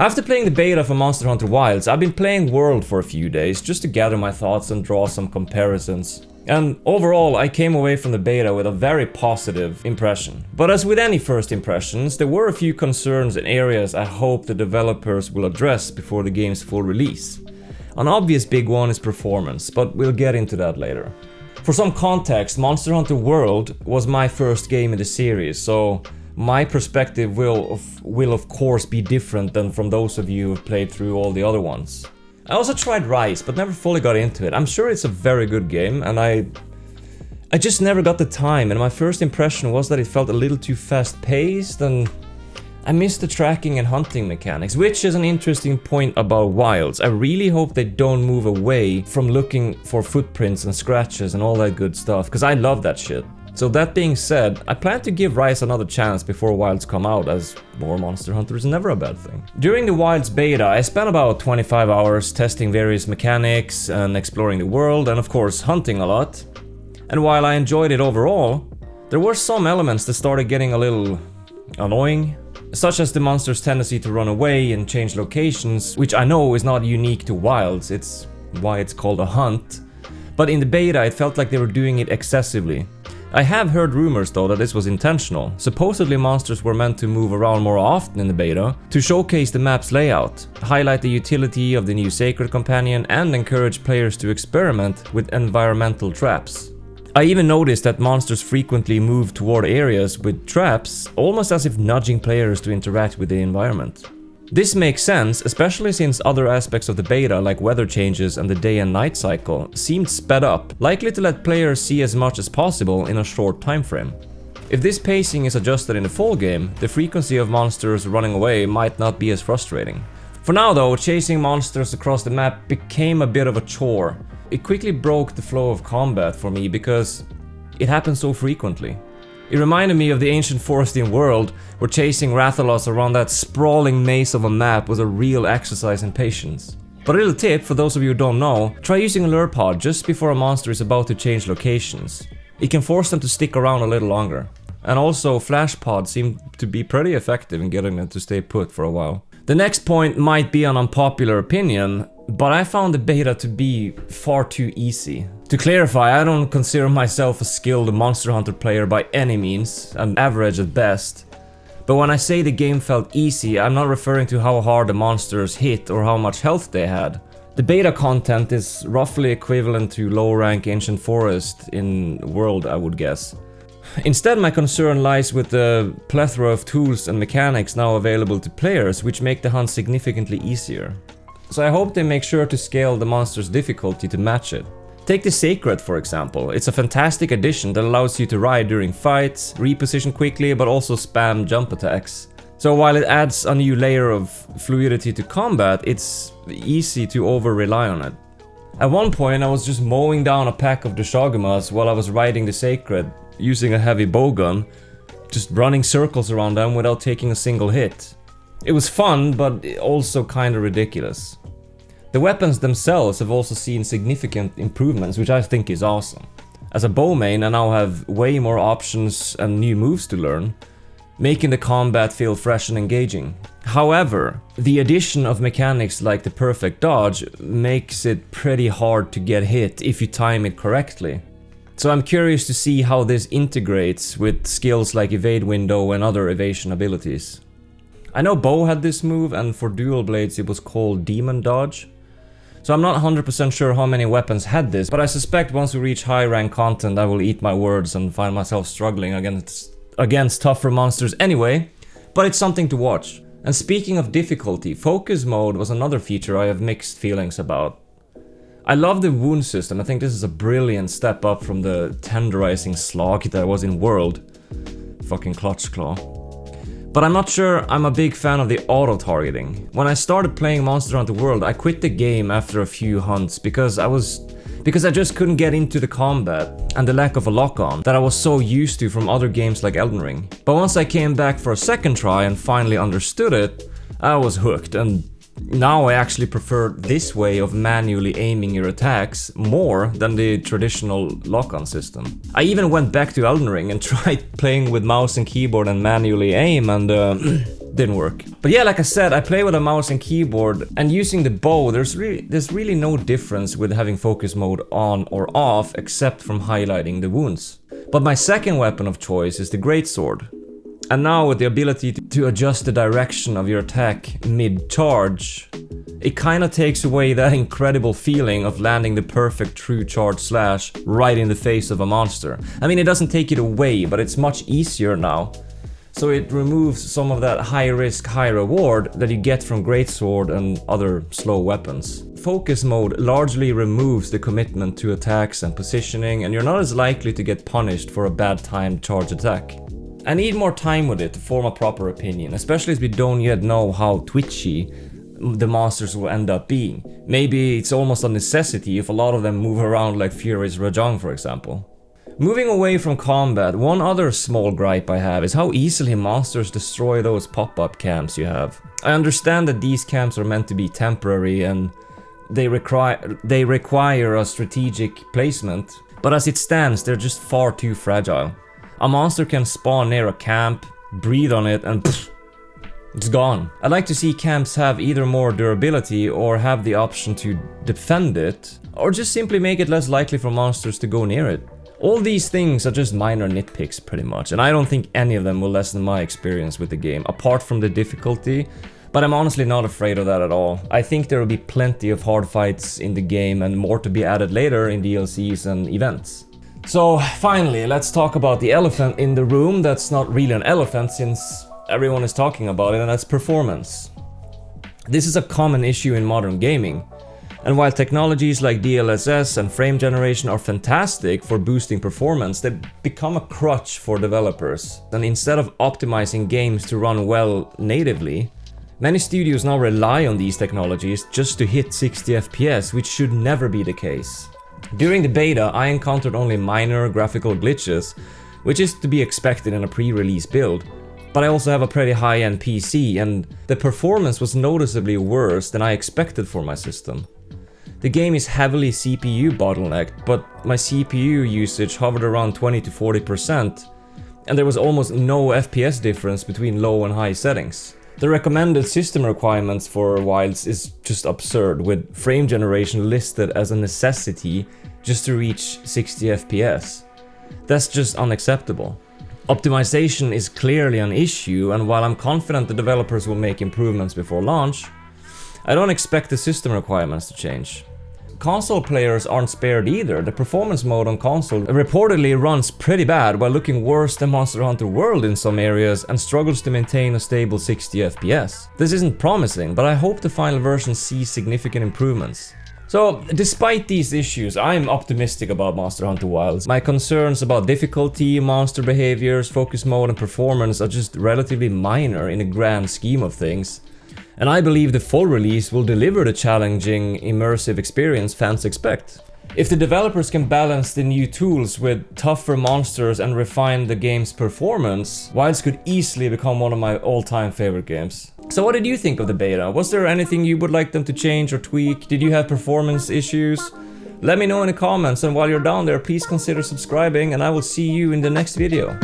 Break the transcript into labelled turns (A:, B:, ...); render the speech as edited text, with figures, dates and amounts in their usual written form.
A: After playing the beta for Monster Hunter Wilds, I've been playing World for a few days just to gather my thoughts and draw some comparisons. And overall, I came away from the beta with a very positive impression. But as with any first impressions, there were a few concerns and areas I hope the developers will address before the game's full release. An obvious big one is performance, but we'll get into that later. For some context, Monster Hunter World was my first game in the series, so my perspective will of course be different than from those of you who've played through all the other ones. I also tried Rise, but never fully got into it. I'm sure it's a very good game, and I just never got the time, and my first impression was that it felt a little too fast-paced, and I missed the tracking and hunting mechanics, which is an interesting point about Wilds. I really hope they don't move away from looking for footprints and scratches and all that good stuff, because I love that shit. So that being said, I plan to give Rise another chance before Wilds come out, as more Monster Hunter is never a bad thing. During the Wilds beta, I spent about 25 hours testing various mechanics and exploring the world, and of course hunting a lot. And while I enjoyed it overall, there were some elements that started getting a little annoying, such as the monster's tendency to run away and change locations, which I know is not unique to Wilds, it's why it's called a hunt. But in the beta, it felt like they were doing it excessively. I have heard rumors though that this was intentional. Supposedly monsters were meant to move around more often in the beta to showcase the map's layout, highlight the utility of the new Sacred Companion, and encourage players to experiment with environmental traps. I even noticed that monsters frequently move toward areas with traps, almost as if nudging players to interact with the environment. This makes sense, especially since other aspects of the beta, like weather changes and the day and night cycle, seemed sped up, likely to let players see as much as possible in a short time frame. If this pacing is adjusted in the full game, the frequency of monsters running away might not be as frustrating. For now though, chasing monsters across the map became a bit of a chore. It quickly broke the flow of combat for me because it happened so frequently. It reminded me of the ancient Forestian world, where chasing Rathalos around that sprawling maze of a map was a real exercise in patience. But a little tip for those of you who don't know, try using a lure pod just before a monster is about to change locations. It can force them to stick around a little longer. And also, flash pods seem to be pretty effective in getting them to stay put for a while. The next point might be an unpopular opinion, but I found the beta to be far too easy. To clarify, I don't consider myself a skilled Monster Hunter player by any means, I'm average at best. But when I say the game felt easy, I'm not referring to how hard the monsters hit or how much health they had. The beta content is roughly equivalent to low rank Ancient Forest in World, I would guess. Instead, my concern lies with the plethora of tools and mechanics now available to players, which make the hunt significantly easier. So I hope they make sure to scale the monster's difficulty to match it. Take the Sacred for example. It's a fantastic addition that allows you to ride during fights, reposition quickly, but also spam jump attacks. So while it adds a new layer of fluidity to combat, it's easy to over-rely on it. At one point I was just mowing down a pack of Dushagumas while I was riding the Sacred, using a heavy bowgun, just running circles around them without taking a single hit. It was fun, but also kinda ridiculous. The weapons themselves have also seen significant improvements, which I think is awesome. As a bow main, I now have way more options and new moves to learn, making the combat feel fresh and engaging. However, the addition of mechanics like the perfect dodge makes it pretty hard to get hit if you time it correctly. So I'm curious to see how this integrates with skills like evade window and other evasion abilities. I know Bow had this move, and for dual blades it was called Demon Dodge. So I'm not 100% sure how many weapons had this, but I suspect once we reach high rank content I will eat my words and find myself struggling against tougher monsters anyway, but it's something to watch. And speaking of difficulty, Focus Mode was another feature I have mixed feelings about. I love the wound system. I think this is a brilliant step up from the tenderizing slog that was in World. Fucking Clutch Claw. But I'm not sure I'm a big fan of the auto-targeting. When I started playing Monster Hunter World, I quit the game after a few hunts because I just couldn't get into the combat and the lack of a lock-on that I was so used to from other games like Elden Ring. But once I came back for a second try and finally understood it, I was hooked, and now I actually prefer this way of manually aiming your attacks more than the traditional lock-on system. I even went back to Elden Ring and tried playing with mouse and keyboard and manually aim, and the didn't work. But yeah, like I said, I play with a mouse and keyboard, and using the bow, there's really no difference with having focus mode on or off, except from highlighting the wounds. But my second weapon of choice is the greatsword. And now with the ability to adjust the direction of your attack mid-charge, it kinda takes away that incredible feeling of landing the perfect true charge slash right in the face of a monster. I mean, it doesn't take it away, but it's much easier now. So it removes some of that high risk, high reward that you get from greatsword and other slow weapons. Focus mode largely removes the commitment to attacks and positioning, and you're not as likely to get punished for a bad timed charge attack. I need more time with it to form a proper opinion, especially as we don't yet know how twitchy the monsters will end up being. Maybe it's almost a necessity if a lot of them move around like Furious Rajang, for example. Moving away from combat, one other small gripe I have is how easily monsters destroy those pop-up camps you have. I understand that these camps are meant to be temporary and they require a strategic placement, but as it stands, they're just far too fragile. A monster can spawn near a camp, breathe on it, and pfft, it's gone. I'd like to see camps have either more durability or have the option to defend it, or just simply make it less likely for monsters to go near it. All these things are just minor nitpicks pretty much, and I don't think any of them will lessen my experience with the game, apart from the difficulty, but I'm honestly not afraid of that at all. I think there will be plenty of hard fights in the game and more to be added later in DLCs and events. So finally, let's talk about the elephant in the room that's not really an elephant since everyone is talking about it, and that's performance. This is a common issue in modern gaming, and while technologies like DLSS and frame generation are fantastic for boosting performance, they become a crutch for developers. And instead of optimizing games to run well natively, many studios now rely on these technologies just to hit 60 FPS, which should never be the case. During the beta, I encountered only minor graphical glitches, which is to be expected in a pre-release build, but I also have a pretty high-end PC, and the performance was noticeably worse than I expected for my system. The game is heavily CPU bottlenecked, but my CPU usage hovered around 20 to 40%, and there was almost no FPS difference between low and high settings. The recommended system requirements for Wilds is just absurd, with frame generation listed as a necessity just to reach 60 FPS. That's just unacceptable. Optimization is clearly an issue, and while I'm confident the developers will make improvements before launch, I don't expect the system requirements to change. Console players aren't spared either. The performance mode on console reportedly runs pretty bad while looking worse than Monster Hunter World in some areas and struggles to maintain a stable 60 FPS. This isn't promising, but I hope the final version sees significant improvements. So, despite these issues, I'm optimistic about Monster Hunter Wilds. My concerns about difficulty, monster behaviors, focus mode and performance are just relatively minor in the grand scheme of things. And I believe the full release will deliver the challenging, immersive experience fans expect. If the developers can balance the new tools with tougher monsters and refine the game's performance, Wilds could easily become one of my all-time favorite games. So what did you think of the beta? Was there anything you would like them to change or tweak? Did you have performance issues? Let me know in the comments, and while you're down there, please consider subscribing, and I will see you in the next video.